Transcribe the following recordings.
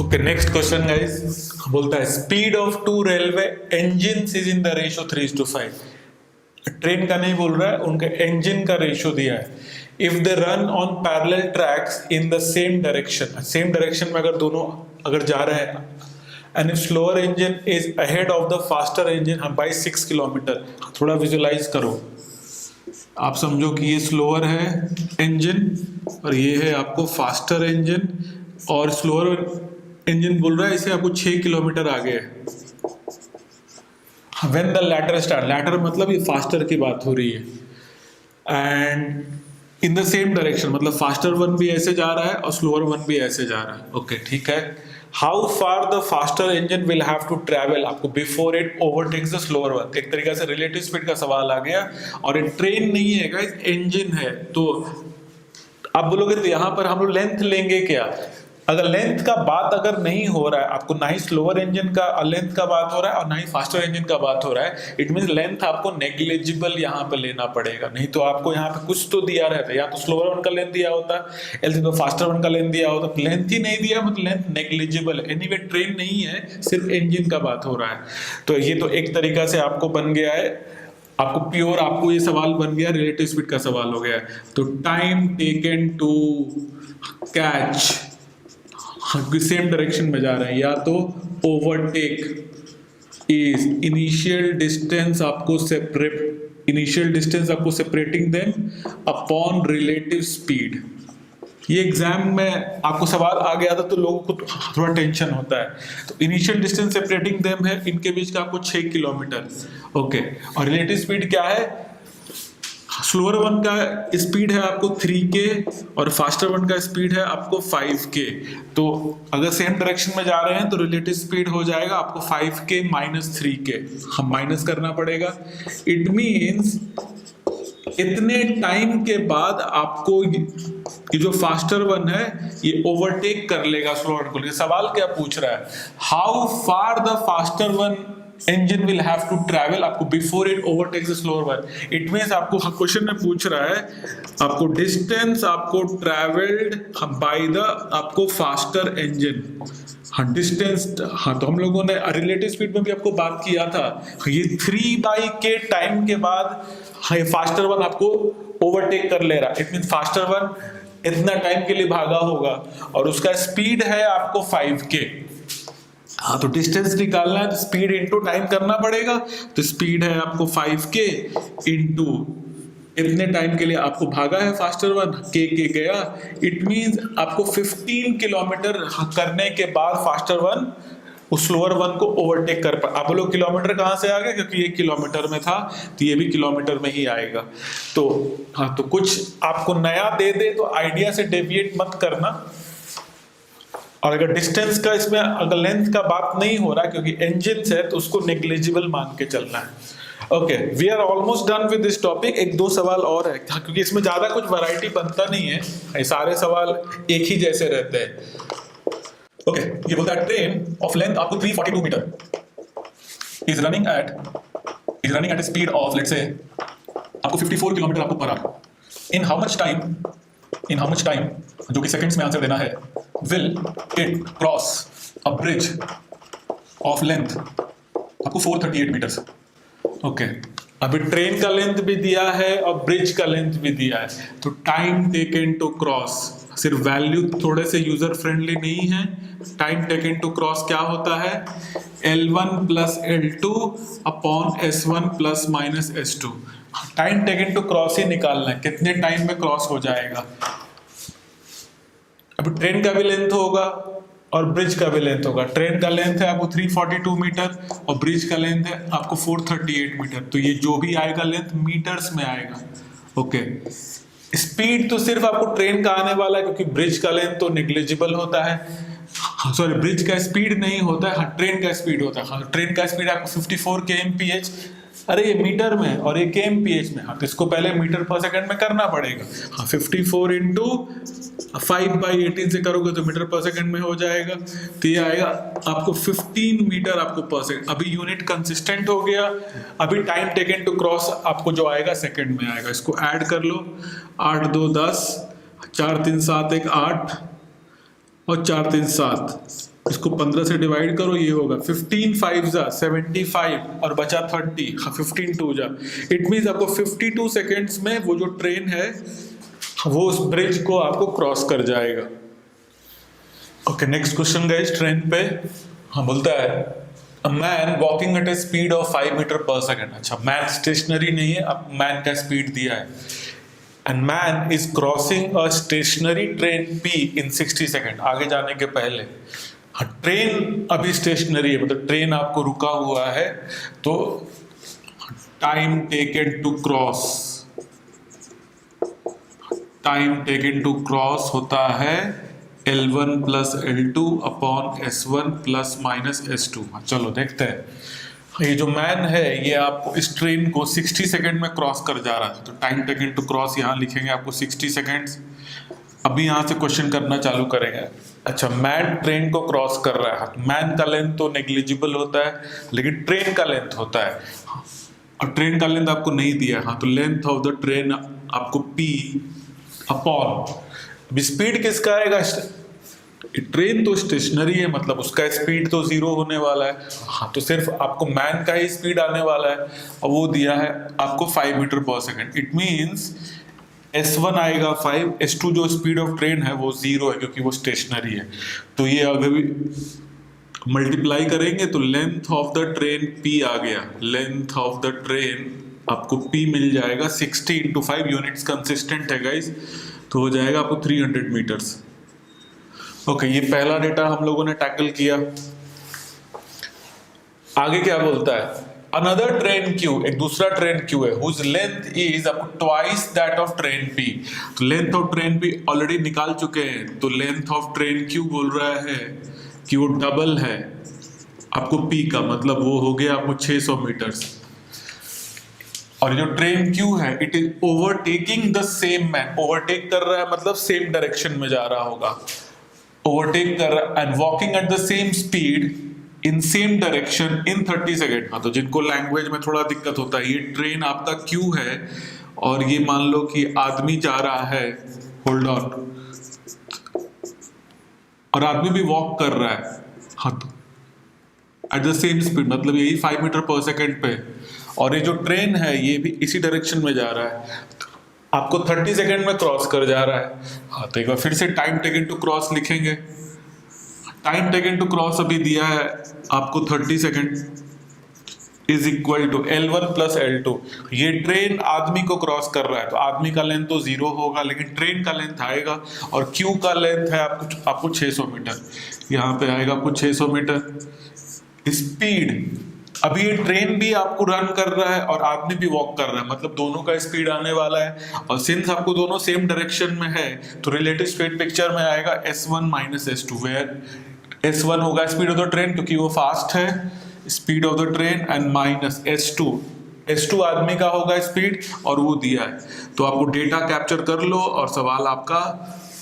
Okay, next question guys बोलता है speed of two railway engines is in the ratio 3:5। Train का नहीं बोल रहा है, उनके इंजन का रेशियो दिया है। If they run on parallel tracks in the same direction, same direction में अगर दोनों अगर जा रहे हैं, and if slower engine is ahead of the faster engine by 6 kilometre. थोड़ा विजुलाइज करो, आप समझो कि ये स्लोअर है इंजन और ये है आपको फास्टर इंजन, और स्लोअर इंजन बोल रहा है इसे आपको 6 किलोमीटर आगे है। When the latter start, latter मतलब ये फास्टर की बात हो रही है, and in the same direction मतलब फास्टर वन भी ऐसे जा रहा है और स्लोअर वन भी ऐसे जा रहा है। ओके ठीक है। How far the faster engine will have to travel आपको before it overtakes the slower one. एक तरीके से रिलेटिव स्पीड का सवाल आ गया, और ये ट्रेन नहीं है गाइस, इंजन है। तो आप बोलोगे तो यहाँ पर हम लोग लेंथ लेंगे क्या? अगर लेंथ का बात अगर नहीं हो रहा है आपको, ना ही स्लोअर इंजन का लेंथ का बात हो रहा है और ना ही फास्टर इंजन का बात हो रहा है, इट मींस लेंथ आपको नेग्लिजिबल यहाँ पे लेना पड़ेगा। नहीं तो आपको यहाँ पे कुछ तो दिया रहता है, या तो स्लोअर वन का लेंथ दिया होता, एल्स तो फास्टर वन का लेंथ दिया होता। लेंथ ही नहीं दिया मतलब लेंथ नेग्लिजिबल है। एनीवे ट्रेन नहीं है, सिर्फ इंजन का बात हो रहा है। तो ये तो एक तरीका से आपको बन गया है, आपको प्योर आपको ये सवाल बन गया, रिलेटिव स्पीड का सवाल हो गया। तो time taken to catch, same direction में जा रहे हैं, या तो ओवरटेक इज इनिशियल डिस्टेंस आपको separating them upon relative speed. ये एग्जाम में आपको सवाल आ गया था तो लोगों को थोड़ा टेंशन होता है। तो इनिशियल डिस्टेंस सेपरेटिंग देम है, इनके बीच का आपको 6 किलोमीटर। ओके, और रिलेटिव स्पीड क्या है? स्लोअर वन का स्पीड है आपको 3K और फास्टर वन का स्पीड है आपको 5K। तो अगर सेम डायरेक्शन में जा रहे हैं तो रिलेटिव स्पीड हो जाएगा आपको 5K माइनस 3K, हम माइनस करना पड़ेगा। इट मीन्स इतने टाइम के बाद आपको ये जो फास्टर वन है ये ओवरटेक कर लेगा स्लोअर को। सवाल क्या पूछ रहा है? How far the faster one engine will have to travel आपको before it overtakes the slower one। it means आपको क्वेश्चन में पूछ रहा है आपको डिस्टेंस आपको ट्रेवल्ड बाय द आपको फास्टर इंजन। हाँ डिस्टेंस, हाँ तो हम लोगों ने रिलेटिव स्पीड में भी आपको बात किया था, ये 3/K टाइम के बाद हाँ फास्टर वन आपको ओवरटेक कर ले रहा है। इट मीन फास्टर वन इतना टाइम के लिए भागा होगा और उसका स्पीड है आपको 5K। हाँ तो डिस्टेंस निकालना है तो स्पीड इंटू टाइम करना पड़ेगा। तो स्पीड है आपको 5K इंटू इतने टाइम के लिए आपको भागा है फास्टर वन, के गया। इट मींस आपको 15 किलोमीटर करने के बाद फास्टर वन उस स्लोअर वन को ओवरटेक कर पाए। आप लोग किलोमीटर कहाँ से आ गए? क्योंकि ये किलोमीटर में था तो ये भी किलोमीटर में ही आएगा। तो हाँ तो कुछ आपको नया दे दे तो आइडिया से डेविएट मत करना। और अगर डिस्टेंस का इसमें अगर लेंथ का बात नहीं हो रहा क्योंकि इंजन है तो उसको नेग्लिजिबल मान के चलना है। Okay, we are almost done with this topic. एक दो सवाल और है क्योंकि इसमें ज्यादा कुछ वैरायटी बनता नहीं है, सारे सवाल एक ही जैसे रहते हैं। ओके, ये बोलता है ट्रेन ऑफ लेंथ आपको 342 metre is running at speed of let's say आपको 54 किलोमीटर आपको per hour. In how much time जो कि सेकंड्स में आंसर देना है, will it cross a bridge of length आपको 438 मीटर्स। ओके, अभी ट्रेन का लेंथ भी दिया है और ब्रिज का लेंथ भी दिया है। तो टाइम टेकन टू क्रॉस, सिर्फ वैल्यू थोड़े से यूजर फ्रेंडली नहीं है। टाइम टेकन टू क्रॉस क्या होता है? L1 plus L2 upon S1 plus minus S2। Time taken to cross ही निकालना है, कितने टाइम में क्रॉस हो जाएगा। अभी ट्रेन का भी लेंथ होगा और ब्रिज का भी लेंथ होगा। ट्रेन का लेंथ है आपको 342 मीटर और ब्रिज का लेंथ है आपको 438 मीटर। तो ये जो भी आएगा लेंथ मीटर्स में आएगा। ओके, स्पीड तो सिर्फ आपको ट्रेन का आने वाला है क्योंकि ब्रिज का लेंथ तो नेग्लिजिबल होता है। सॉरी, ब्रिज का स्पीड नहीं होता है, हाँ ट्रेन का स्पीड होता है। हाँ ट्रेन का स्पीड आपको 54 kmph, अरे ये मीटर में और ये kmph में। हाँ तो इसको पहले मीटर पर सेकंड में करना पड़ेगा। हाँ 54 इंटू 5/18 से करोगे तो मीटर पर सेकंड में हो जाएगा। तो ये आएगा आपको 15 मीटर आपको पर सेकंड। अभी यूनिट कंसिस्टेंट हो गया। अभी टाइम टेकन टू क्रॉस आपको जो आएगा सेकंड में आएगा। इसको ऐड कर लो, 8 2 10, 4 3 7 1 8 और 4 3 7 इसको 15 से डिवाइड करो, ये होगा 15 5 जा 75 और बचा 30, 15 2 जा। इट मीन्स आपको 52 सेकेंड्स में वो जो ट्रेन है वो उस ब्रिज को आपको क्रॉस कर जाएगा। Okay, next question guys, train पे हाँ बोलता है a man walking at a speed of 5 metre per second. अच्छा, मैन स्टेशनरी नहीं है, अब मैन का स्पीड दिया है, and man is crossing a stationary train P in 60 second. आगे जाने के पहले हाँ, ट्रेन अभी स्टेशनरी है, मतलब ट्रेन आपको रुका हुआ है, तो time taken to cross, time taken to cross होता है L1 plus L2 upon S1 plus minus S2। चलो देखते हैं, ये जो मैन है ये आपको इस ट्रेन को 60 सेकेंड में क्रॉस कर जा रहा है, तो टाइम टेकन टू क्रॉस यहाँ लिखेंगे आपको 60 सेकेंड्स। अभी यहाँ से क्वेश्चन करना चालू करेंगे। अच्छा, मैन ट्रेन को क्रॉस कर रहा है, मैन का लेंथ तो नेग्लिजिबल होता है, लेकिन ट्रेन का लेंथ होता है, और ट्रेन का लेंथ आपको नहीं दिया। हाँ, तो लेंथ ऑफ द ट्रेन आपको P अपॉन, अभी स्पीड किसका आएगा, ट्रेन तो स्टेशनरी है, मतलब उसका स्पीड तो 0 होने वाला है। हाँ, तो सिर्फ आपको मैन का ही स्पीड आने वाला है, और वो दिया है आपको 5 metre per second. It means S1 आएगा 5, S2 जो स्पीड ऑफ ट्रेन है वो 0 है क्योंकि वो स्टेशनरी है। तो ये अगर भी मल्टीप्लाई करेंगे तो length of the train P आ गया, लेंथ ऑफ द ट्रेन आपको P मिल जाएगा 60 इंटू 5 यूनिट्स कंसिस्टेंट है गाइस, तो हो जाएगा आपको 300 मीटर्स। ओके, ये पहला डेटा हम लोगों ने टैकल किया। आगे क्या बोलता है, अनदर ट्रेन क्यू, एक दूसरा ट्रेन क्यू है, हुज लेंथ इज आपको twice that of train P. तो length of train P already निकाल चुके हैं, तो लेंथ ऑफ ट्रेन क्यू बोल रहा है कि वो डबल है आपको पी का, मतलब वो हो गया आपको 600 मीटर्स। और जो ट्रेन क्यू है it is overtaking the same man, overtake कर रहा है मतलब सेम डायरेक्शन में जा रहा होगा, ओवरटेक कर रहा है, and walking at the same speed in same direction in 30 second. हाँ, तो जिनको लैंग्वेज में थोड़ा दिक्कत होता है, ये ट्रेन आपका क्यू है और ये मान लो कि आदमी जा रहा है, होल्ड ऑन, और आदमी भी वॉक कर रहा है, हाँ, तो एट द सेम स्पीड, मतलब यही 5 मीटर पर सेकेंड पे, और ये जो ट्रेन है ये भी इसी डायरेक्शन में जा रहा है, आपको 30 सेकेंड में क्रॉस कर जा रहा है। हाँ, तो एक बार फिर से टाइम टेकन टू क्रॉस लिखेंगे। टाइम टेकन टू क्रॉस अभी दिया है आपको 30 second is equal to L1 plus L2। ये ट्रेन आदमी को क्रॉस कर रहा है, तो आदमी का लेंथ तो 0 होगा, लेकिन ट्रेन का लेंथ आएगा, और क्यू का लेंथ है आपको 600 मीटर, यहाँ पे आएगा आपको 600 मीटर। स्पीड, अभी ये ट्रेन भी आपको रन कर रहा है और आदमी भी वॉक कर रहा है, मतलब दोनों का स्पीड आने वाला है, और सिंस आपको दोनों सेम डायरेक्शन में है तो रिलेटिव स्पीड पिक्चर में आएगा S1 minus S2, where S1 होगा स्पीड ऑफ द ट्रेन क्योंकि वो फास्ट है, speed of the train, and minus S2 आदमी का होगा स्पीड, और वो दिया है। तो आपको डेटा कैप्चर कर लो और सवाल आपका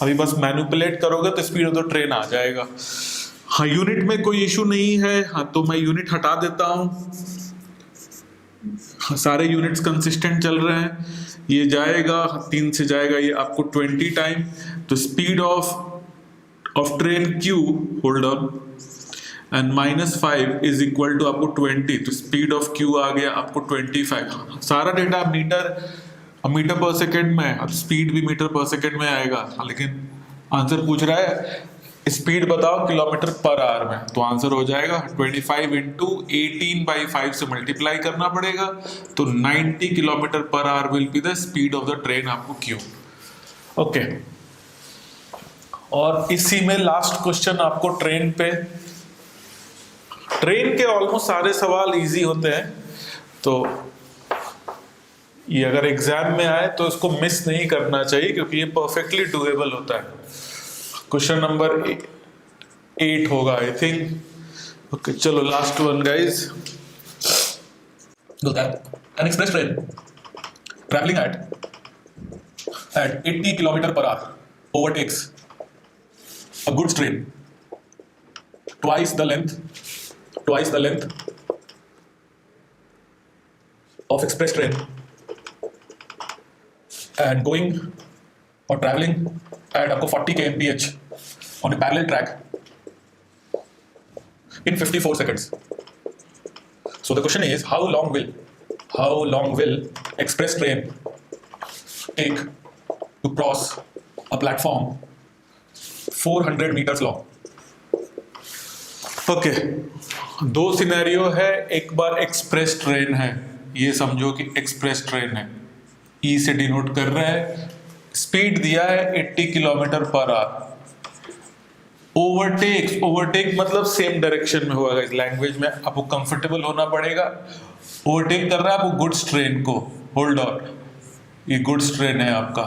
अभी बस मैनिपुलेट करोगे तो स्पीड ऑफ द ट्रेन आ जाएगा। हाँ, यूनिट में कोई इशू नहीं है। हाँ, तो मैं यूनिट हटा देता हूँ। हाँ, सारे यूनिट्स कंसिस्टेंट चल रहे हैं, ये जाएगा 3 से जाएगा ये आपको 20 टाइम, तो speed of train Q, hold on, and -5 is equal to आपको 20, तो स्पीड ऑफ क्यू आ गया आपको 25। सारा डेटा मीटर पर सेकेंड में, अब स्पीड भी मीटर पर सेकेंड में आएगा, लेकिन आंसर पूछ रहा है स्पीड बताओ किलोमीटर पर आवर में, तो आंसर हो जाएगा 25 इंटू 18/5 से मल्टीप्लाई करना पड़ेगा, तो 90 kilometre per hour will be the speed of the train आपको क्यू। ओके, और इसी में लास्ट क्वेश्चन आपको ट्रेन के ऑलमोस्ट सारे सवाल इजी होते हैं, तो ये अगर एग्जाम में आए तो इसको मिस नहीं करना चाहिए क्योंकि ये परफेक्टली डुएबल होता है। क्वेश्चन नंबर 8 होगा आई थिंक। ओके, चलो last one guys. An express train traveling at 80 kilometer per hour overtakes a goods train twice the length of express train and going or traveling at आपको 40 kmph on a parallel track in 54 seconds. So the question is, how long will express train take to cross a platform 400 meters long? Okay, दो scenario है। एक बार express train है, ये समझो कि express train है, ई से डिनोट कर रहा है, स्पीड दिया है 80 किलोमीटर पर आवर। ओवरटेक मतलब सेम डायरेक्शन में होगा। इस लैंग्वेज में आपको कंफर्टेबल होना पड़ेगा। ओवरटेक कर रहा है आपको गुड्स ट्रेन को। होल्ड ऑन, ये गुड्स ट्रेन है आपका,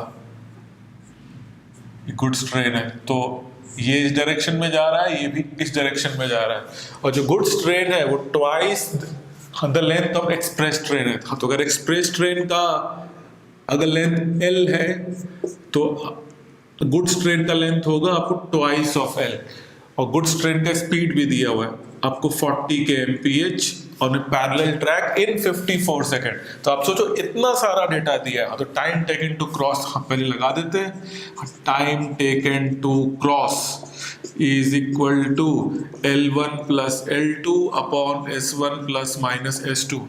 ये गुड्स ट्रेन है, तो ये इस डायरेक्शन में जा रहा है, ये भी इस डायरेक्शन में जा रहा है। और जो गुड्स ट्रेन है वो twice the length of express train है। तो अगर एक्सप्रेस ट्रेन का अगर लेंथ L है तो गुड्स ट्रेन का लेंथ होगा आपको ट्वाइस ऑफ L। और गुड्स ट्रेन का स्पीड भी दिया हुआ है आपको 40 kmph on A parallel track in 54 second. तो आप सोचो इतना सारा डेटा दिया है, तो टाइम टेकन टू क्रॉस हम पहले लगा देते हैं। Time taken to cross is equal to L1 plus L2 upon S1 plus minus S2।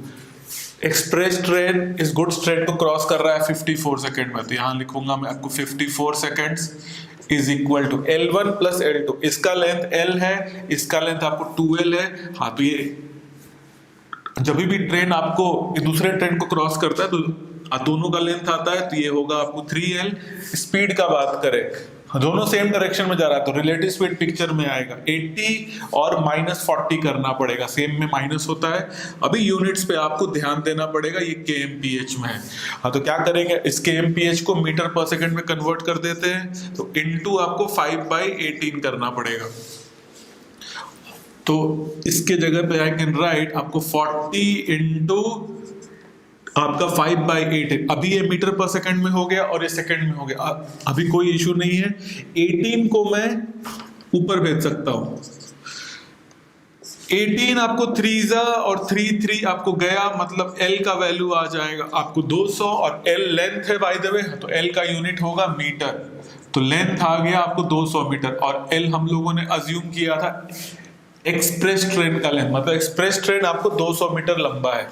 Express train इस गुड्स ट्रेन को क्रॉस कर रहा है 54 सेकेंड में, तो यहाँ लिखूंगा मैं आपको 54 seconds is equal to L1 plus L2। इसका लेंथ L है, इसका लेंथ आपको 2L है। हाँ, तो ये जब भी ट्रेन आपको दूसरे ट्रेन को क्रॉस करता है तो दोनों का लेंथ आता है, तो ये होगा आपको 3L। स्पीड का बात करें, दोनों सेम डायरेक्शन में जा रहा है, तो रिलेटिव स्पीड पिक्चर में आएगा। 80 और -40 करना पड़ेगा, सेम में माइनस होता है। अभी यूनिट्स पे आपको ध्यान देना पड़ेगा, ये kmph में है। हाँ, तो क्या करेंगे, इस kmph को मीटर पर सेकंड में कन्वर्ट कर देते हैं, तो इनटू आपको 5/18 करना पड़ेगा। तो इसके जगह पे आई कैन राइट आपको 40 इंटू आपका 5/8। अभी ये मीटर पर सेकंड में हो गया और ये सेकंड में हो गया, अभी कोई इशू नहीं है। 18 को मैं ऊपर भेज सकता हूं। 18 आपको 3 और 3 आपको गया, मतलब L का वैल्यू आ जाएगा आपको 200 और L लेंथ है बाय द वे, तो L का यूनिट होगा मीटर। तो लेंथ आ गया आपको 200 मीटर और L हम लोगों ने अज्यूम किया था एक्सप्रेस ट्रेन का लेंथ, मतलब एक्सप्रेस ट्रेन आपको 200 मीटर लंबा है।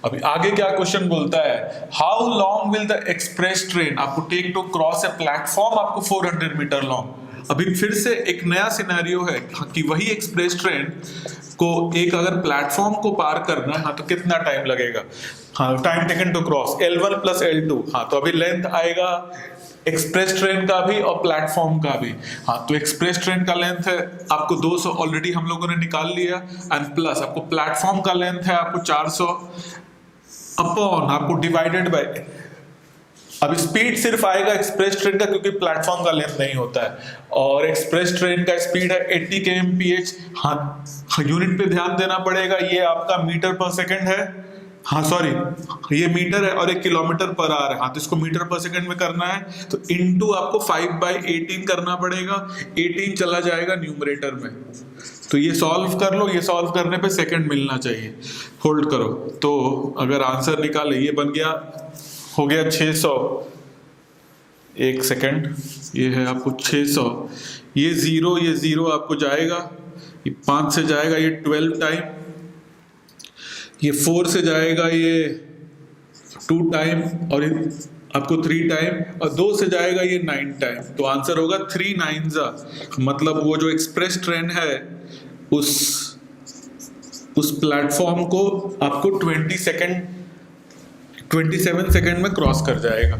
अभी आगे क्या क्वेश्चन बोलता है, how long will the express train आपको take to cross a platform आपको 400 मीटर लॉन्ग। अभी फिर से एक नया सिनेरियो है कि वही एक्सप्रेस ट्रेन को एक अगर प्लेटफॉर्म को पार करना है, हाँ, तो कितना टाइम लगेगा। हाँ, time taken to cross L1 plus L2। हाँ, तो अभी लेंथ आएगा एक्सप्रेस ट्रेन का भी और प्लेटफॉर्म का भी। हाँ, तो एक्सप्रेस ट्रेन का लेंथ है आपको 200, ऑलरेडी हम लोगों ने निकाल लिया, एंड प्लस आपको प्लेटफॉर्म का लेंथ है आपको 400 अपॉन आपको डिवाइडेड बाय। अब स्पीड सिर्फ आएगा एक्सप्रेस ट्रेन का, क्योंकि प्लेटफॉर्म का लेंथ नहीं होता है, और एक्सप्रेस ट्रेन का स्पीड है 80 kmph। हाँ, यूनिट पे ध्यान देना पड़ेगा, ये आपका मीटर पर सेकंड है। हाँ सॉरी, ये मीटर है और 1 किलोमीटर पर आवर है। हाँ, तो इसको मीटर पर सेकंड में करना है, तो इनटू आपको 5/18 करना पड़ेगा। 18 चला जाएगा न्यूमरेटर में, तो ये सॉल्व कर लो। ये सॉल्व करने पे सेकंड मिलना चाहिए। होल्ड करो, तो अगर आंसर निकाले, ये बन गया, हो गया 600। 1 सेकंड, ये है आपको 600। ये जीरो आपको जाएगा, ये 5 से जाएगा ये 12 टाइम, ये 4 से जाएगा ये 2 टाइम, और आपको 3 टाइम, और 2 से जाएगा ये 9 टाइम। तो आंसर होगा 3 9 मतलब वो जो एक्सप्रेस ट्रेन है उस प्लेटफॉर्म को आपको 27 सेकंड में क्रॉस कर जाएगा।